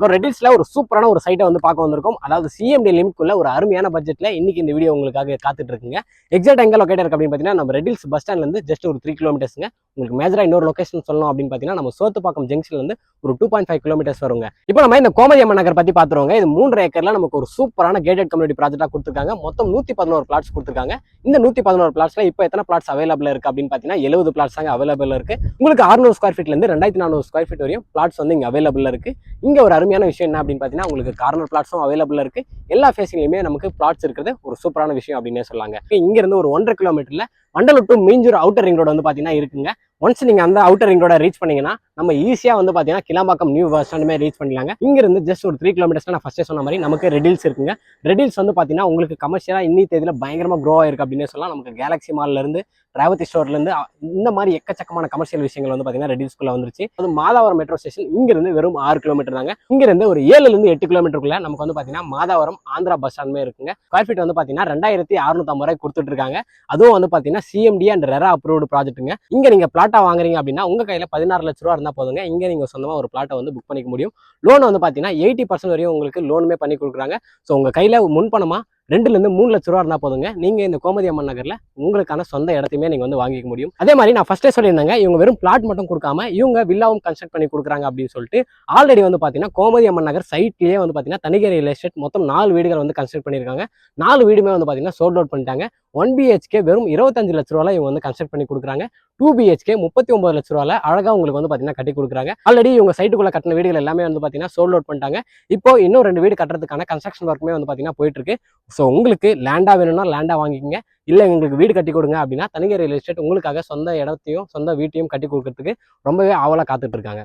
இப்போ ரெடில்ஸ்ல ஒரு சூப்பரான ஒரு சைட்டை வந்து பார்க்க வந்திருக்கோம். அதாவது சிஎம்டி லிமிட்குள்ள ஒரு அருமையான பட்ஜெட்ல இன்னைக்கு இந்த வீடியோ உங்களுக்காக காத்துட்டு இருக்குங்க. எக்ஸாக்ட் எங்க லொகேட் இருக்கு அப்படின்னு பார்த்தீங்கன்னா நம்ம ரெடில்ஸ் பஸ் ஸ்டாண்ட்ல இருந்து ஜஸ்ட் ஒரு 3 கிலோமீட்டர்ஸ்ங்க. உங்களுக்கு மேஜரா இன்னொரு லொகேஷன் சொல்லணும் அப்படின்னு பார்த்தீங்கன்னா நம்ம சோத்துப்பாக்கம் ஜங்ஷன்ல இருந்து ஒரு 2.5 கிலோமீட்டர்ஸ் வருங்க. இப்போ நம்ம இந்த கோமதி அம்மன் நகர் பத்தி பார்த்துருவோங்க. இது 3 ஏக்கர்ல நமக்கு ஒரு சூப்பரான கேட்டட் கம்யூனிட்டி ப்ராஜெக்டா கொடுத்துருக்காங்க. மொத்தம் 111 பிளாட்ஸ் கொடுத்துருக்காங்க. இந்த 111 பிளாட்ஸ்ல இப்போ எத்தனை பிளாட்ஸ் அவைலபிள் இருக்கு அப்படின்னு பார்த்தீங்கன்னா 70 பிளாட்ஸ் தாங்க அவைலபிள் இருக்கு. உங்களுக்கு 600 ஸ்கொயர் ஃபீட்ல இருந்து 2400 ஸ்கொயர் ஃபீட் வரையும் பிளாட்ஸ் வந்து இங்க அவைலபிள் இருக்கு. இங்க ஒரு அருமையான விஷயம் என்ன அப்படின்னு பார்த்தீங்கன்னா உங்களுக்கு கார்னர் பிளாட்ஸும் அவைலபிள் இருக்கு. எல்லா ஃபேஸிங்லயுமே நமக்கு பிளாட்ஸ் இருக்கிறது ஒரு சூப்பரான விஷயம் அப்படின்னே சொல்லாங்க. இங்க இருந்து ஒரு 1.5 கிலோமீட்டர்ல Vandalur to Minjur outer ring road வந்து பாத்தீங்கன்னா இருக்குங்க. ஒன்ஸ் நீங்க அந்த அவுட்டர் ரிங் ரோட ரீச் பண்ணீங்கன்னா நம்ம ஈஸியா வந்து பாத்தீங்கன்னா கிளாம்பாக்கம் நியூ பஸ் ஸ்டாண்டுமே ரீச் பண்ணிடலாங்க. இங்க இருந்து ஜஸ்ட் ஒரு 3 கிலோமீட்டர்ஸ் நான் ஃபர்ஸ்டே சொன்ன மாதிரி நமக்கு ரெடில்ஸ் இருக்குங்க. ரெடில்ஸ் வந்து பாத்தீங்கன்னா உங்களுக்கு கமர்ஷியலா இன்னி தேதியில பயங்கரமா க்ரோ ஆயிருக்கு அப்படின்னு சொல்லலாம். நமக்கு கேலக்ஸி மால்ல இருந்து ரேவதி ஸ்டோர்ல இருந்து இந்த மாதிரி எக்கச்சக்கமான கமர்ஷியல் விஷயங்கள் வந்து பாத்தீங்கன்னா ரெடில்ஸ்குள்ள வந்துருச்சு. அது மாதாவரம் மெட்ரோ ஸ்டேஷன் இங்க இருந்து வெறும் 6 கிலோமீட்டர் தாங்க. இங்க இருந்து ஒரு 7ல இருந்து 8 கிலோமீட்டருக்குள்ள நமக்கு வந்து பாத்தீங்கன்னா மாதாவரம் ஆந்திரா பஸ் ஸ்டாண்டுமே இருக்குங்க. ஸ்கொயர் ஃபீட் வந்து பாத்தீங்கன்னா 2650 ரூபாய் கொடுத்துட்டு இருக்காங்க. அதுவும் வந்து பாத்தீங்கன்னா சிஎம்டி அண்ட் ரெரா அப்ரூவ்டு ப்ராஜெக்ட்டுங்க. இங்க நீங்க பிளாட்டா வாங்குறீங்க அப்படின்னா உங்க கையில 16 லட்ச ரூபா இருந்தா போதுங்க. இங்க நீங்க சொந்தமா ஒரு பிளாட்டை வந்து புக் பண்ணிக்க முடியும். லோன் வந்து பாத்தீங்கன்னா 80% வரையும் உங்களுக்கு லோனுமே பண்ணி கொடுக்குறாங்க. ஸோ உங்க கையில முன்பணமா 2ல இருந்து 3 லட்ச ரூபா இருந்தா போதுங்க. நீங்க இந்த கோமதி அம்மன் நகர்ல உங்களுக்கான சொந்த இடத்தையுமே நீங்க வந்து வாங்கிக்க முடியும். அதே மாதிரி நான் ஃபர்ஸ்டே சொல்லியிருந்தாங்க இவங்க வெறும் பிளாட் மட்டும் கொடுக்காம இவங்க வில்லாவும் கன்ஸ்ட்ரக்ட் பண்ணி கொடுக்குறாங்க அப்படின்னு சொல்லிட்டு ஆல்ரெடி வந்து பாத்தீங்கன்னா கோமதி அம்மன் நகர் சைட்லயே வந்து பாத்தீங்கன்னா தனிகரை ரியல் எஸ்டேட் மொத்தம் 4 வீடுகள் வந்து கன்ஸ்ட்ரக்ட் பண்ணியிருக்காங்க. 4 வீடுமே வந்து பாத்தீங்கன்னா சோல்ட் அவுட் பண்ணிட்டாங்க. 1 BHK வெறும் 25 லட்ச ரூபாய் இவங்க வந்து கன்ஸ்ட்ரக்ட் பண்ணி கொடுக்குறாங்க. 2 BHK 39 லட்ச ரூபாய் அழகா உங்களுக்கு வந்து பாத்தீங்கன்னா கட்டி கொடுக்குறாங்க. ஆல்ரெடி இவங்க சைட்டுக்குள்ள கட்டின வீடுகள் எல்லாமே வந்து பாத்தீங்கன்னா சோல்ட் அவுட் பண்ணிட்டாங்க. இப்போ இன்னும் 2 வீடு கட்டுறதுக்கான கன்ஸ்ட்ரக்ஷன் ஒர்க்குமே வந்து பாத்தீங்கன்னா போயிட்டு இருக்கு. ஸோ உங்களுக்கு லேண்டா வேணும்னா லேண்டா வாங்கிக்கோங்க. இல்லை எங்களுக்கு வீடு கட்டி கொடுங்க அப்படின்னா தனிகரை ரியல் எஸ்டேட் உங்களுக்காக சொந்த இடத்தையும் சொந்த வீட்டையும் கட்டி கொடுக்கறதுக்கு ரொம்பவே ஆவலா காத்துட்டு இருக்காங்க.